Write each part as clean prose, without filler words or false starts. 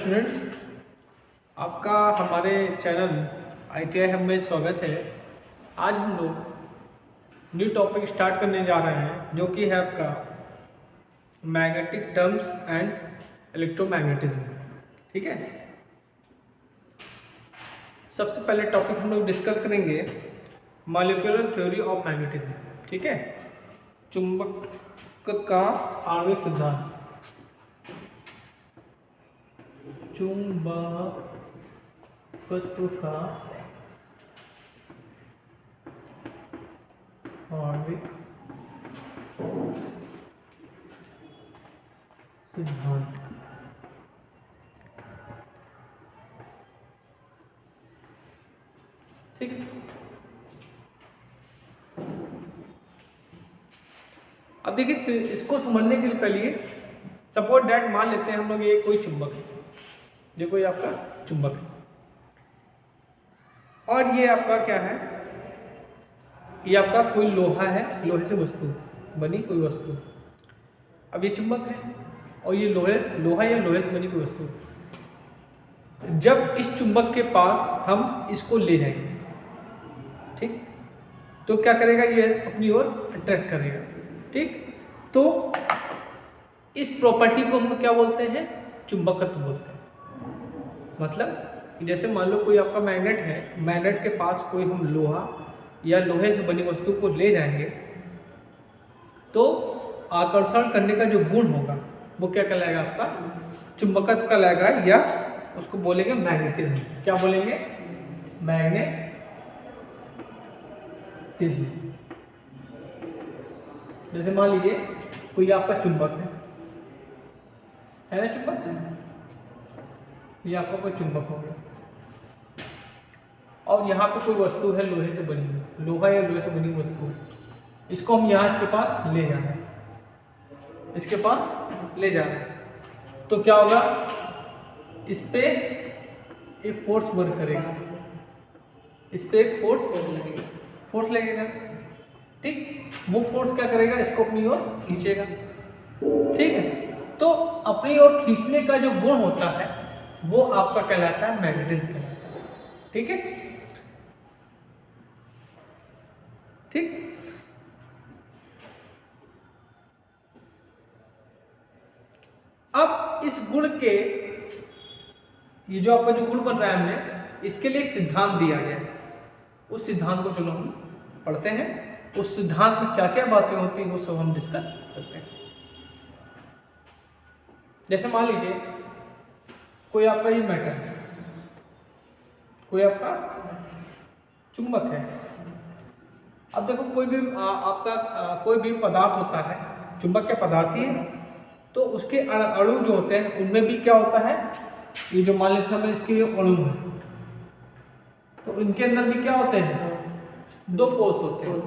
Students, आपका हमारे channel ITI hub में स्वागत है। आज हम लोग न्यू टॉपिक स्टार्ट करने जा रहे हैं जो कि है आपका मैग्नेटिक टर्म्स एंड इलेक्ट्रोमैग्नेटिज्म। ठीक है, सबसे पहले टॉपिक हम लोग डिस्कस करेंगे मॉलिक्यूलर थ्योरी ऑफ मैग्नेटिज्म। ठीक है, चुंबक का आणविक सिद्धांत। चुंबकत्व का आणविक सिद्धांत। ठीक है, अब देखिए इसको समझने के लिए पहले सपोज दैट मान लेते हैं हम लोग ये कोई चुंबक है, ये कोई आपका चुंबक है और ये आपका क्या है, ये आपका कोई लोहा है, लोहे से वस्तु बनी कोई वस्तु। अब ये चुंबक है और ये लोहा या लोहे से बनी कोई वस्तु। जब इस चुंबक के पास हम इसको ले जाएंगे, ठीक, तो क्या करेगा, ये अपनी ओर अट्रैक्ट करेगा। ठीक, तो इस प्रॉपर्टी को हम क्या बोलते हैं, चुंबकत्व बोलते हैं। मतलब जैसे मान लो कोई आपका मैग्नेट है, मैग्नेट के पास कोई हम लोहा या लोहे से बनी वस्तु को ले जाएंगे तो आकर्षण करने का जो गुण होगा वो क्या कहलाएगा, आपका चुंबकत्व कहलाएगा, या उसको बोलेंगे मैग्नेटिज्म। क्या बोलेंगे, मैग्नेटिज्म। जैसे मान लीजिए कोई आपका चुंबक है ना, चुंबक, ये आपका कोई चुंबक हो गया और यहाँ पे कोई वस्तु है लोहे से बनी हुई, लोहा या लोहे से बनी हुई वस्तु। इसको हम यहाँ इसके पास ले जा रहे हैं, इसके पास ले जा रहे हैं, तो क्या होगा, इस पे एक फोर्स वर्क करेगा, इस पे एक फोर्स लगेगा। ठीक, वो फोर्स क्या करेगा, इसको अपनी ओर खींचेगा। ठीक है, तो अपनी ओर खींचने का जो गुण होता है वो आपका कहलाता है मैग्नेटिज्म कहलाता है। ठीक है, ठीक, अब इस गुण के, ये जो आपका जो गुण बन रहा है हमने, इसके लिए एक सिद्धांत दिया गया है। उस सिद्धांत को चलो हम पढ़ते हैं, उस सिद्धांत में क्या क्या बातें होती हैं वो सब हम डिस्कस करते हैं। जैसे मान लीजिए कोई आपका ये मैटर है, कोई आपका चुंबक है। अब देखो कोई भी आपका कोई भी पदार्थ होता है, चुंबक के पदार्थ ही है, तो उसके अणु जो होते हैं उनमें भी क्या होता है, ये जो मान लेते हैं इसके अणु है, तो इनके अंदर भी क्या होते हैं, दो पोल्स होते हैं।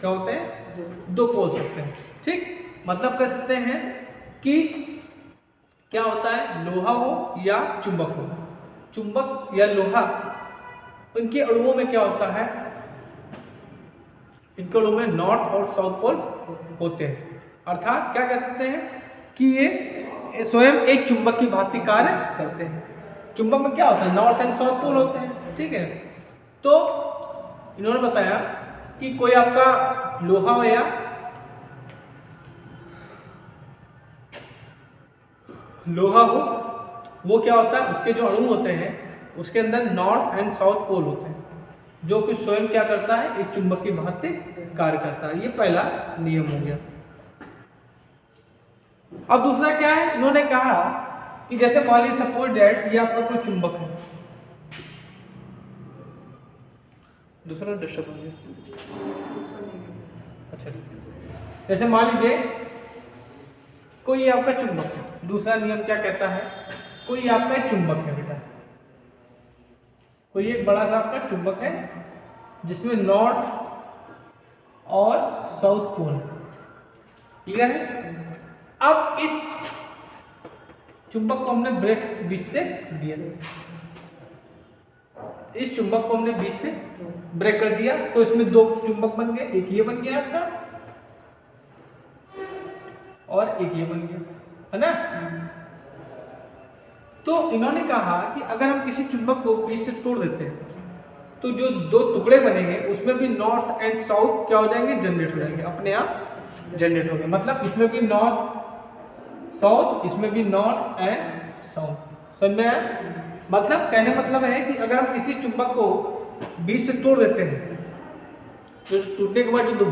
क्या होते हैं, दो पोल्स होते हैं। ठीक, मतलब कह सकते हैं कि क्या होता है, लोहा हो या चुंबक हो, चुंबक या लोहा, उनके अणुओं में क्या होता है, इनके अणुओं में नॉर्थ और साउथ पोल होते हैं। अर्थात क्या कह सकते हैं कि ये स्वयं एक चुंबक की भांति कार्य करते हैं। चुंबक में क्या होता है, नॉर्थ एंड साउथ पोल होते हैं। ठीक है, तो इन्होंने बताया कि कोई आपका लोहा हो या लोहा हो, वो क्या होता है, उसके जो अणु होते हैं उसके अंदर नॉर्थ एंड साउथ पोल होते हैं, जो कि स्वयं क्या करता है, एक चुंबक की भांति कार्य करता है। ये पहला नियम हो गया। अब दूसरा क्या है, इन्होंने कहा कि जैसे मान लीजिए सपोज दैट ये आपका कोई चुंबक है, दूसरा डिस्टर्ब हो गया। अच्छा, जैसे मान लीजिए कोई आपका चुंबक है, दूसरा नियम क्या कहता है, कोई आपका चुंबक है बेटा, कोई एक बड़ा सा आपका चुंबक है जिसमें नॉर्थ और साउथ पोल। क्लियर है। अब इस चुंबक को हमने ब्रेक बीच से दिया, इस चुंबक को हमने बीच से ब्रेक कर दिया, तो इसमें दो चुंबक बन गए, एक ये बन गया आपका और एक ये बन गया, है ना। तो इन्होंने कहा कि अगर हम किसी चुंबक को बीच से तोड़ देते हैं तो जो दो टुकड़े बनेंगे उसमें भी नॉर्थ एंड साउथ क्या हो जाएंगे, जनरेट हो जाएंगे, अपने आप जनरेट हो गए। मतलब इसमें भी नॉर्थ साउथ, इसमें भी नॉर्थ एंड साउथ। समझ में आया? मतलब कहने मतलब है कि अगर हम किसी चुंबक को बीच से तोड़ देते हैं तो टूटने के बाद जो दो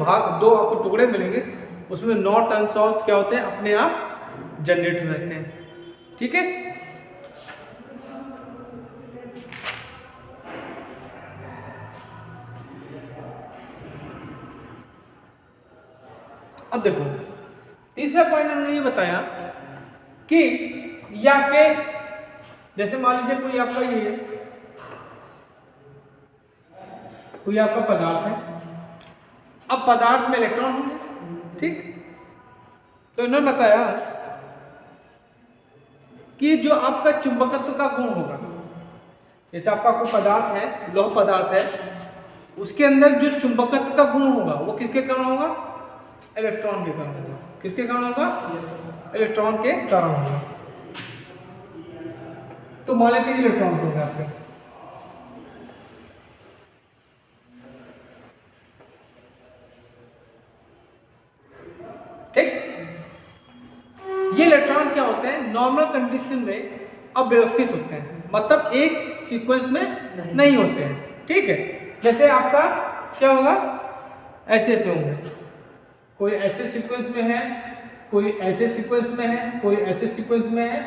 आपको टुकड़े मिलेंगे उसमें नॉर्थ एंड साउथ क्या होते हैं, अपने आप जनरेट हो जाते हैं। ठीक है, अब देखो तीसरा पॉइंट उन्होंने ये बताया कि ये आपके, जैसे मान लीजिए कोई आपका ये है, कोई आपका पदार्थ है, अब पदार्थ में इलेक्ट्रॉन होंगे, ठीक। तो इन्होंने बताया कि जो आपका चुंबकत्व का गुण होगा, जैसे आपका कोई पदार्थ है, लौह पदार्थ है, उसके अंदर जो चुंबकत्व का गुण होगा वो किसके कारण होगा, इलेक्ट्रॉन के कारण होगा। किसके कारण होगा, इलेक्ट्रॉन के कारण होगा। तो मान लेते हैं इलेक्ट्रॉन होगा आपके, ठीक। ये इलेक्ट्रॉन क्या होते हैं, नॉर्मल कंडीशन में अव्यवस्थित होते हैं, मतलब एक सीक्वेंस में नहीं होते हैं, ठीक है। जैसे आपका क्या होगा, ऐसे ऐसे होंगे, कोई ऐसे सीक्वेंस में है, कोई ऐसे सीक्वेंस में है, कोई ऐसे सीक्वेंस में है,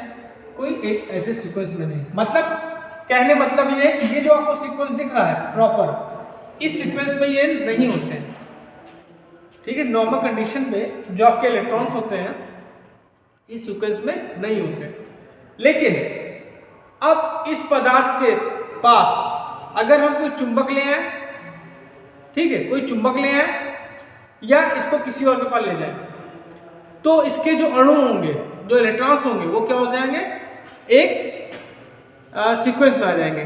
कोई एक ऐसे सीक्वेंस में नहीं। मतलब कहने मतलब ये है कि ये जो आपको सीक्वेंस दिख रहा है प्रॉपर, इस सीक्वेंस में ये नहीं होते हैं, ठीक है। नॉर्मल कंडीशन में जो आपके इलेक्ट्रॉन्स होते हैं इस सीक्वेंस में नहीं होते। लेकिन अब इस पदार्थ के पास अगर हम कोई चुंबक ले आए, ठीक है, कोई चुंबक ले आए या इसको किसी और के पास ले जाए, तो इसके जो अणु होंगे, जो इलेक्ट्रॉन्स होंगे, वो क्या हो जाएंगे, एक सीक्वेंस में आ जाएंगे।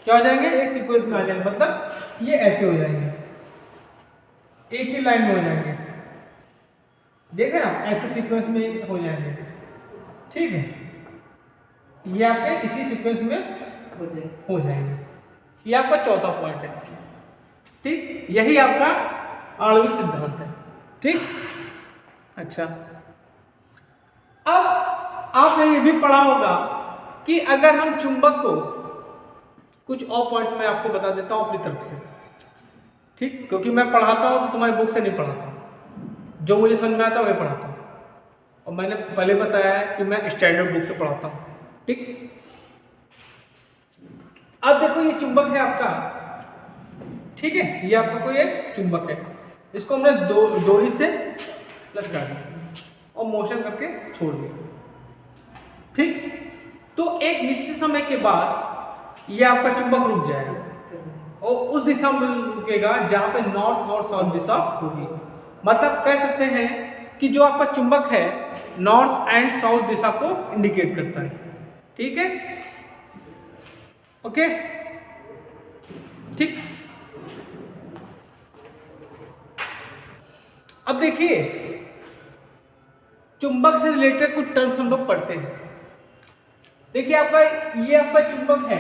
क्या हो जाएंगे, एक सीक्वेंस में आ जाएंगे, मतलब ये ऐसे हो जाएंगे, एक ही लाइन में हो जाएंगे, देखें आप, ऐसे सीक्वेंस में हो जाएंगे, ठीक है। ये आपके इसी सीक्वेंस में हो जाएंगे। ये आपका चौथा पॉइंट है, ठीक। यही आपका आणविक सिद्धांत है, ठीक। अच्छा, अब आपने ये भी पढ़ा होगा कि अगर हम चुंबक को, कुछ और पॉइंट्स मैं आपको बता देता हूं अपनी तरफ से, ठीक, क्योंकि मैं पढ़ाता हूं तो तुम्हारी बुक से नहीं पढ़ाता हूं, जो मुझे समझ में आता है वही पढ़ाता हूं, और मैंने पहले बताया है कि मैं स्टैंडर्ड बुक से पढ़ाता हूं, ठीक। अब देखो ये चुंबक है आपका, ठीक है, ये आपका कोई एक चुंबक है, इसको हमने डोरी से लटका दिया और मोशन करके छोड़ दिया, ठीक। तो एक निश्चित समय के बाद ये आपका चुंबक रुक जाएगा और उस दिशा में रुकेगा जहां पे नॉर्थ और साउथ दिशा होगी। मतलब कह सकते हैं कि जो आपका चुंबक है नॉर्थ एंड साउथ दिशा को इंडिकेट करता है, ठीक है, ओके, ठीक। अब देखिए चुंबक से रिलेटेड कुछ टर्म्स हम लोग पढ़ते हैं। देखिए आपका, ये आपका चुंबक है,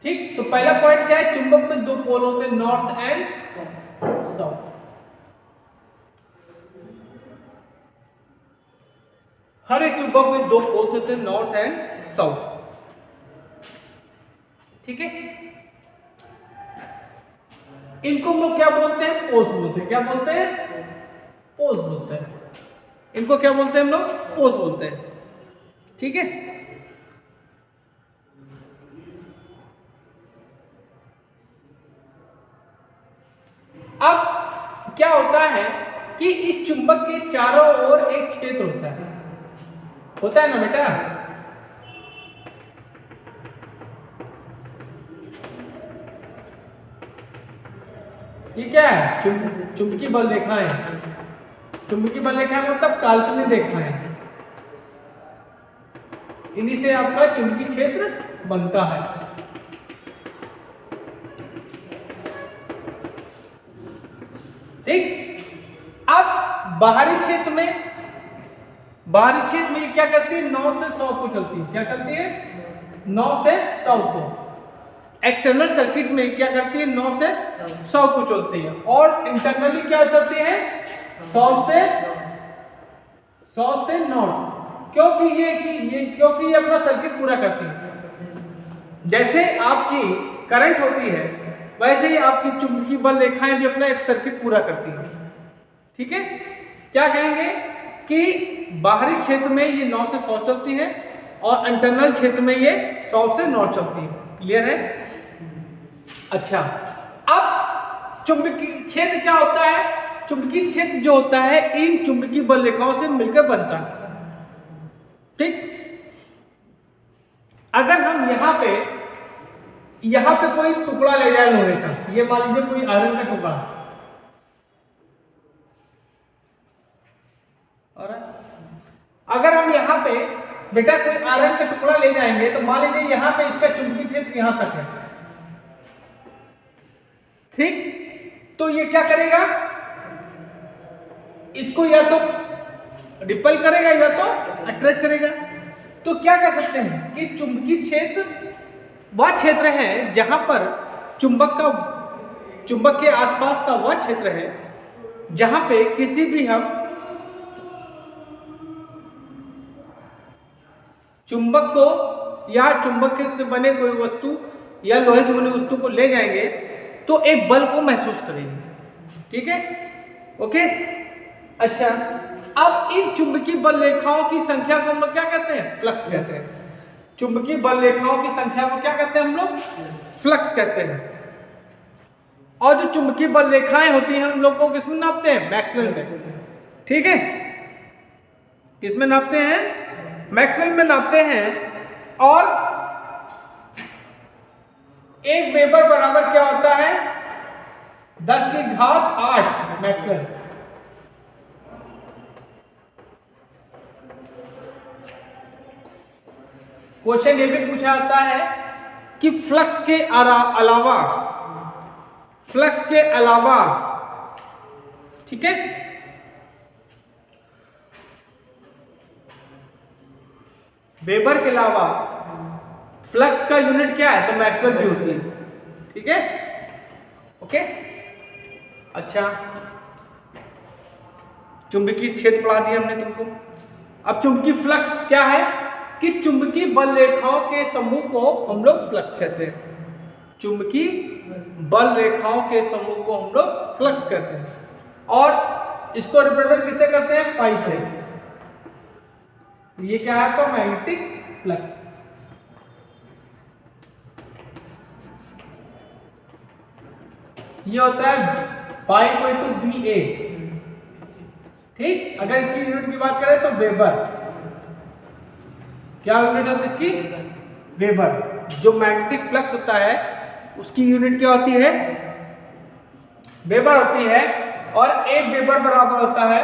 ठीक। तो पहला पॉइंट क्या है, चुंबक में दो पोल होते हैं, नॉर्थ एंड साउथ। हर एक चुंबक में दो पोल्स होते हैं, नॉर्थ एंड साउथ, ठीक है। इनको हम लोग क्या बोलते हैं, पोल्स बोलते हैं। क्या बोलते हैं, पोल्स बोलते हैं। इनको क्या बोलते हैं हम लोग, पोल्स बोलते हैं, ठीक है। अब क्या होता है कि इस चुंबक के चारों ओर एक क्षेत्र होता है ना बेटा, ठीक है। चुंबकीय बल रेखाएं, चुंबकीय बल रेखाएं मतलब काल्पनिक रेखाएं, इन्हीं से आपका चुंबकीय क्षेत्र बनता है, ठीक। अब बाहरी क्षेत्र में ये क्या करती है, 9 से 100 को चलती है। क्या करती है? 9 से 100 को। एक्सटर्नल सर्किट में क्या करती है? 9 से 100 को चलती है। और इंटरनली क्या चलती है? 100 से 9। क्योंकि ये अपना सर्किट पूरा करती है। जैसे आपकी करंट होती है, वैसे ही आपकी चुंबकीय बल रेखाएं भी अपना एक सर्किट पूरा करती है। ठीक है? क्या कहेंगे कि बाहरी क्षेत्र में ये 9 से 100 चलती है और इंटरनल क्षेत्र में ये 100 से 9 चलती है। क्लियर है? अच्छा, अब चुंबकीय क्षेत्र क्या होता है? चुंबकीय क्षेत्र जो होता है इन चुंबकीय बल रेखाओं से मिलकर बनता है। ठीक? अगर हम यहां पे कोई टुकड़ा ले जाए लोहे का, ये मान लीजिए कोई आयरन का टुकड़ा, और अगर हम यहाँ पे बेटा कोई आयरन का टुकड़ा ले जाएंगे तो मान लीजिए यहाँ पे इसका चुंबकीय क्षेत्र यहाँ तक है। ठीक? तो ये क्या करेगा? इसको या तो रिपल करेगा या तो अट्रैक्ट करेगा। तो क्या कह सकते हैं कि चुंबकीय क्षेत्र वह क्षेत्र है जहां पर चुंबक के आसपास का वह क्षेत्र है जहां पे किसी भी हम चुंबक को या चुंबक से बने कोई वस्तु या लोहे से बनी वस्तु को ले जाएंगे तो एक बल को महसूस करेंगे। ठीक है? ओके। अच्छा, अब इन चुंबकीय बल रेखाओं की संख्या को हम लोग क्या कहते हैं? फ्लक्स कहते हैं। चुंबकीय बल रेखाओं की संख्या को क्या कहते हैं हम लोग? फ्लक्स कहते हैं। और जो चुंबकीय बल रेखाएं होती हैं हम लोग को किसमें नापते हैं? मैक्सवेल में। ठीक है? किसमें नापते हैं? मैक्सवेल में नापते हैं। और 1 वेबर बराबर क्या होता है? 10 की घात 8 मैक्सवेल। क्वेश्चन ये भी पूछा जाता है कि फ्लक्स के अलावा, ठीक है, वेबर के अलावा फ्लक्स का यूनिट क्या है? तो मैक्सवेल की होती है। ठीक है? ओके। अच्छा, चुंबकीय क्षेत्र पढ़ा दिया हमने तुमको। अब चुंबकीय फ्लक्स क्या है कि चुंबकीय बल रेखाओं के समूह को हम लोग फ्लक्स कहते हैं। चुंबकीय बल रेखाओं के समूह को हम लोग फ्लक्स कहते हैं। और इसको रिप्रेजेंट किससे करते हैं? पाई से। ये क्या है आपका? Magnetic flux. ये होता है फाई इक्वल टू बी ए। ठीक? अगर इसकी यूनिट की बात करें तो वेबर। क्या यूनिट होती है इसकी? वेबर। जो मैग्नेटिक फ्लक्स होता है उसकी यूनिट क्या होती है? वेबर होती है। और 1 वेबर बराबर होता है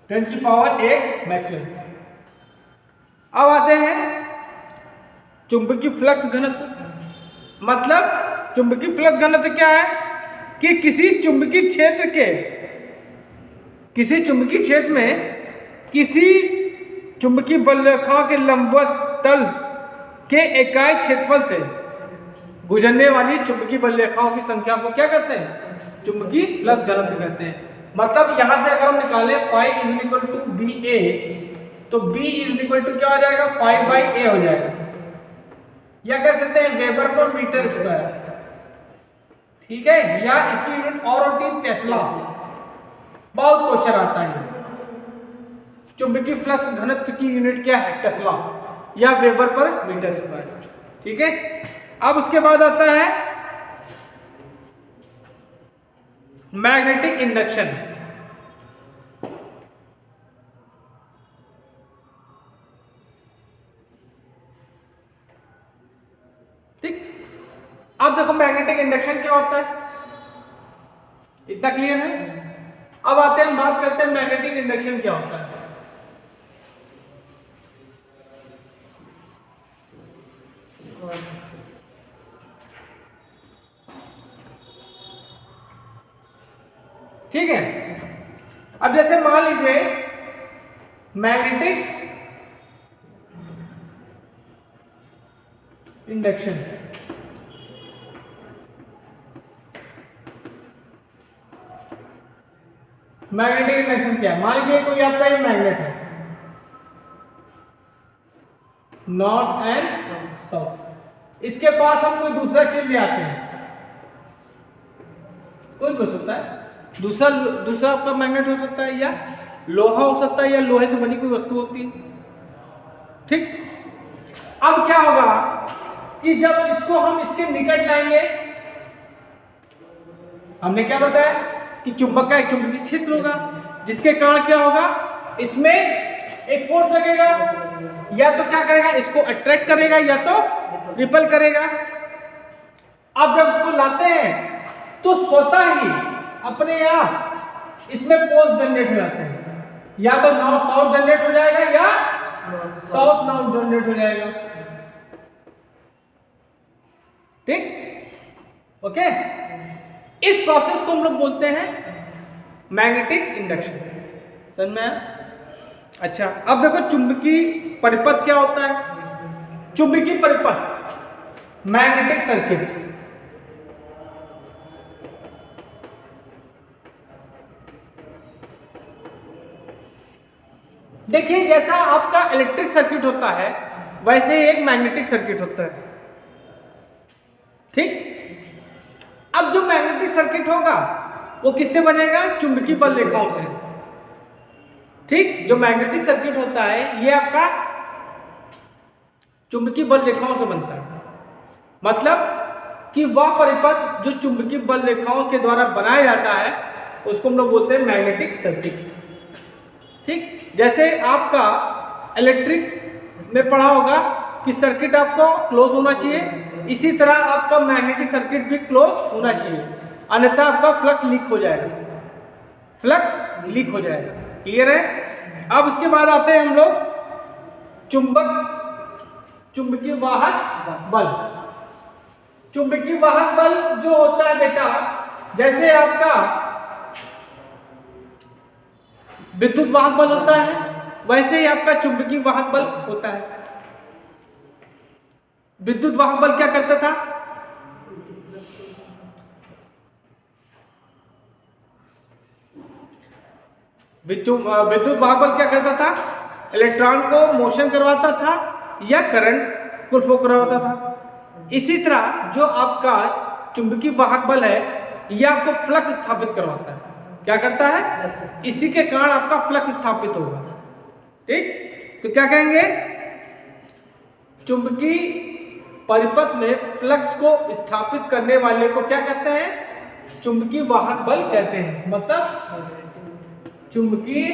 10⁸ मैक्सवेल। अब आते हैं चुंबकीय फ्लक्स घनत्व। मतलब चुंबकीय फ्लक्स घनत्व क्या है कि किसी चुंबकीय क्षेत्र में किसी चुंबकीय बल रेखा के लंबवत तल के इकाई क्षेत्रफल से गुजरने वाली चुंबकीय बल रेखाओं की संख्या को क्या कहते हैं? चुंबकीय फ्लक्स घनत्व कहते हैं। मतलब यहां से अगर हम निकालें phi is equal to B A, तो बी इज इक्वल टू क्या हो जाएगा? फाई बाई ए हो जाएगा। या कह सकते हैं वेबर पर मीटर स्क्वायर। ठीक है? या इसकी यूनिट और होती है टेस्ला। बहुत क्वेश्चन आता है। चुंबकीय फ्लक्स घनत्व की यूनिट क्या है? टेस्ला या वेबर पर मीटर स्क्वायर। ठीक है? अब उसके बाद आता है मैग्नेटिक इंडक्शन। ठीक? अब देखो मैग्नेटिक इंडक्शन क्या होता है, इतना क्लियर है। अब आते हैं, हम बात करते हैं मैग्नेटिक इंडक्शन क्या होता है। ठीक है। अब जैसे मान लीजिए मैग्नेटिक इंडक्शन, मैग्नेटिक इंडक्शन क्या है? मान लीजिए कोई आपका ये मैग्नेट है, नॉर्थ एंड साउथ, इसके पास हम कोई दूसरा चीज ले आते हैं, कोई भी हो सकता है, दूसरा आपका मैग्नेट हो सकता है, या लोहा हो सकता है, या लोहे से बनी कोई वस्तु होती है, ठीक। अब क्या होगा कि जब इसको हम इसके निकट लाएंगे, हमने क्या बताया कि चुंबक का एक चुंबकीय क्षेत्र होगा, जिसके कारण क्या होगा, इसमें एक फोर्स लगेगा, या तो क्या करेगा, इसको अट्रैक्ट करेगा या तो रिपल करेगा। अब जब इसको लाते हैं तो स्वतः ही अपने आप इसमें पोल्स जनरेट हो जाते हैं, या तो नॉर्थ साउथ जनरेट हो जाएगा या साउथ नॉर्थ जनरेट हो जाएगा, ठीक, ओके। इस प्रोसेस को हम लोग बोलते हैं मैग्नेटिक इंडक्शन, समझ में आया? अच्छा, अब देखो चुंबकीय परिपथ क्या होता है। चुंबकीय परिपथ मैग्नेटिक सर्किट, देखिए जैसा आपका इलेक्ट्रिक सर्किट होता है वैसे ही एक मैग्नेटिक सर्किट होता है, ठीक। अब जो मैग्नेटिक सर्किट होगा वो किससे बनेगा? चुंबकीय बल रेखाओं से, ठीक। जो मैग्नेटिक सर्किट होता है ये आपका चुंबकीय बल रेखाओं से बनता है, मतलब कि वह परिपथ जो चुंबकीय बल रेखाओं के द्वारा बनाया जाता है उसको हम लोग बोलते हैं मैग्नेटिक सर्किट, ठीक। जैसे आपका इलेक्ट्रिक में पढ़ा होगा कि सर्किट आपको क्लोज होना चाहिए, इसी तरह आपका मैग्नेटिक सर्किट भी क्लोज होना चाहिए, अन्यथा आपका फ्लक्स लीक हो जाएगा, फ्लक्स लीक हो जाएगा, क्लियर है? अब इसके बाद आते हैं हम लोग चुंबकीय वाहक बल। चुंबकीय वाहक बल जो होता है बेटा, जैसे आपका विद्युत वाहक बल होता है वैसे ही आपका चुंबकीय वाहक बल होता है। विद्युत वाहक बल क्या करता था? विद्युत वाहक बल क्या करता था? इलेक्ट्रॉन को मोशन करवाता था या करंट को फ्लो करवाता था। इसी तरह जो आपका चुंबकीय वाहक बल है यह आपको फ्लक्स स्थापित करवाता है। क्या करता है? इसी के कारण आपका फ्लक्स स्थापित होगा, ठीक। तो क्या कहेंगे? चुंबकीय परिपथ में फ्लक्स को स्थापित करने वाले को क्या कहते हैं? चुंबकीय वाहक बल कहते हैं। मतलब चुंबकीय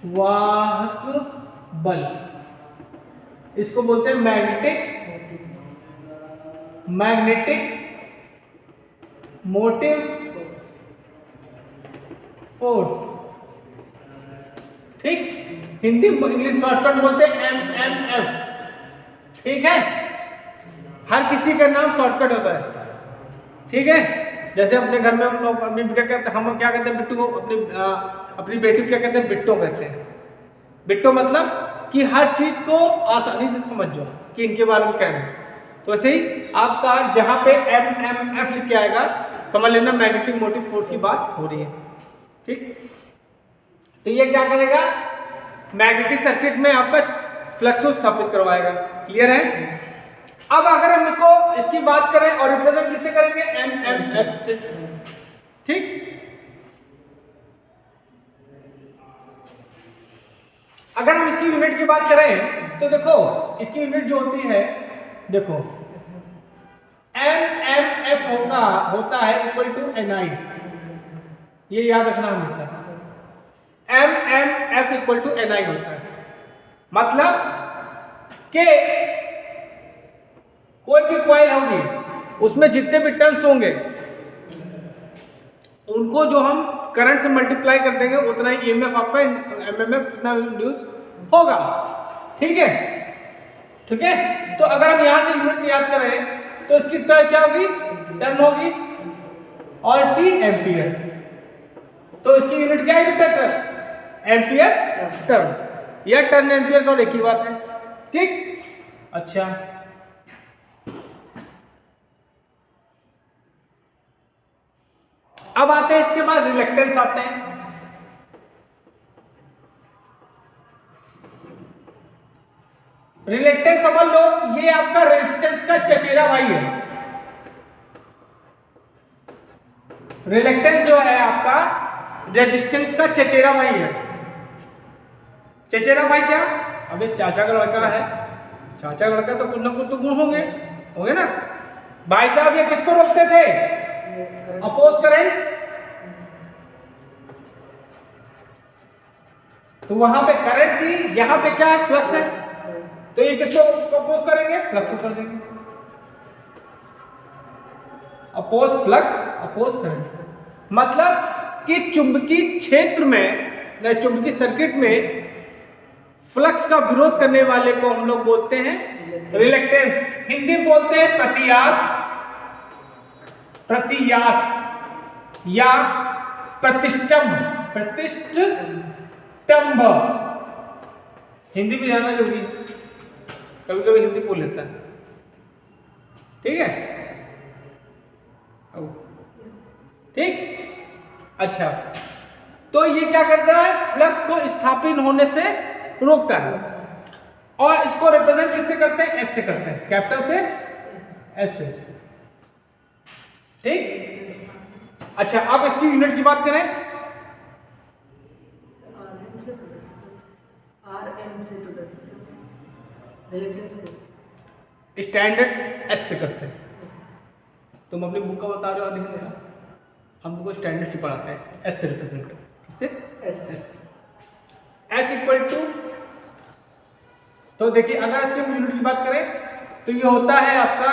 वाहक बल, इसको बोलते हैं मैग्नेटिक मोटिव फोर्स, ठीक। हिंदी इंग्लिश शॉर्टकट बोलते हैं MMF, ठीक है। हर किसी का नाम शॉर्टकट होता है, ठीक है। जैसे अपने घर में हम लोग अपनी बेटा कहते हैं, हम क्या कहते हैं बिट्टू को, अपनी बेटी को क्या कहते हैं? बिट्टो कहते हैं। बिट्टो मतलब कि हर चीज को आसानी से समझ जाओ कि इनके बारे में कह रहे हैं। तो ऐसे ही आपका जहां पे MMF लिख के आएगा समझ लेना मैग्नेटिक मोटिव फोर्स की बात हो रही है, ठीक। तो ये क्या करेगा? मैग्नेटिक सर्किट में आपका फ्लक्स को स्थापित करवाएगा, क्लियर है। अब अगर हम इसको इसकी बात करें और रिप्रेजेंट किससे करेंगे? MMF से, ठीक। अगर हम इसकी यूनिट की बात करें तो देखो इसकी यूनिट जो होती है, देखो MMF होता है इक्वल टू NI, ये याद रखना हमेशा। MMF इक्वल टू NI होता है, मतलब कि कोई भी कॉइल होगी उसमें जितने भी टर्न्स होंगे उनको जो हम करंट से मल्टीप्लाई कर देंगे उतना ही EMF आपका MMF उतना इंड्यूस होगा, ठीक है, ठीक है। तो अगर हम यहां से यूनिट याद करें तो इसकी टर्न क्या होगी? टर्न होगी, और इसकी एम्पियर। तो इसकी यूनिट क्या है बेटा? एम्पियर टर्न, या टर्न एम्पियर का एक ही बात है। ठीक, अच्छा अब आते हैं इसके बाद रिलेक्टेंस आते हैं। रिलेक्टेंस समझ लो, ये आपका रेजिस्टेंस का चचेरा भाई है। रिलेक्टेंस जो है आपका रेजिस्टेंस का चचेरा भाई है। चचेरा भाई क्या? अबे चाचा का लड़का है, चाचा का लड़का तो कुछ ना कुछ तो गुण होंगे, होंगे ना। भाई साहब ये किसको रोकते थे? Oppose current. तो वहां पे करंट थी, यहां पे क्या है? फ्लक्स है। तो ये किसको अपोज करेंगे? फ्लक्स को कर देंगे। Oppose flux, oppose current. मतलब कि चुंबकीय क्षेत्र में या चुंबकीय सर्किट में फ्लक्स का विरोध करने वाले को हम लोग बोलते हैं रिलेक्टेंस। हिंदी में बोलते हैं प्रतियास, प्रतियास या प्रतिष्ठम्भ, प्रतिष्ठम्भ। हिंदी भी जानना जरूरी है, कभी कभी हिंदी बोल लेता है। ठीक है, ठीक, अच्छा। तो ये क्या करता है? फ्लक्स को स्थापित होने से रोकता है। और इसको रिप्रेजेंट किससे करते हैं? एस से करते हैं, कैपिटल से, एस से। ठीक, अच्छा अब इसकी यूनिट की बात करें, स्टैंडर्ड एस से करते हैं। तुम अपनी बुक का बता रहे हो लिखने का, हम तुमको स्टैंडर्ड से पढ़ाते हैं, एस से रिप्रेजेंट करते हैं। किससे? एस। एस इक्वल टू, तो देखिए अगर इसके यूनिट की बात करें तो ये होता है आपका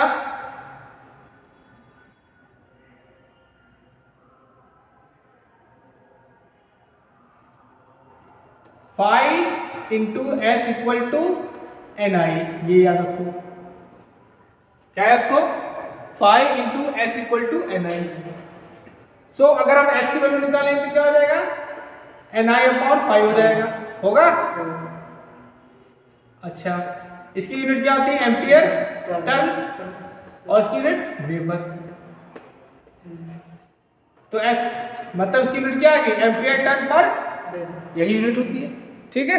five into S equal to N I. ये याद रखो, क्या याद रखो? Five into S equal to N I. So अगर हम एस की वैल्यू निकालें तो क्या हो जाएगा? एन आई अपॉन 5 हो जाएगा, होगा? अच्छा, इसकी यूनिट क्या होती है? एम्पियर टर्न, और इसकी यूनिट वेबर। तो एस मतलब इसकी यूनिट क्या आ गई? एम्पियर टर्न पर, यही यूनिट होती है। ठीक है।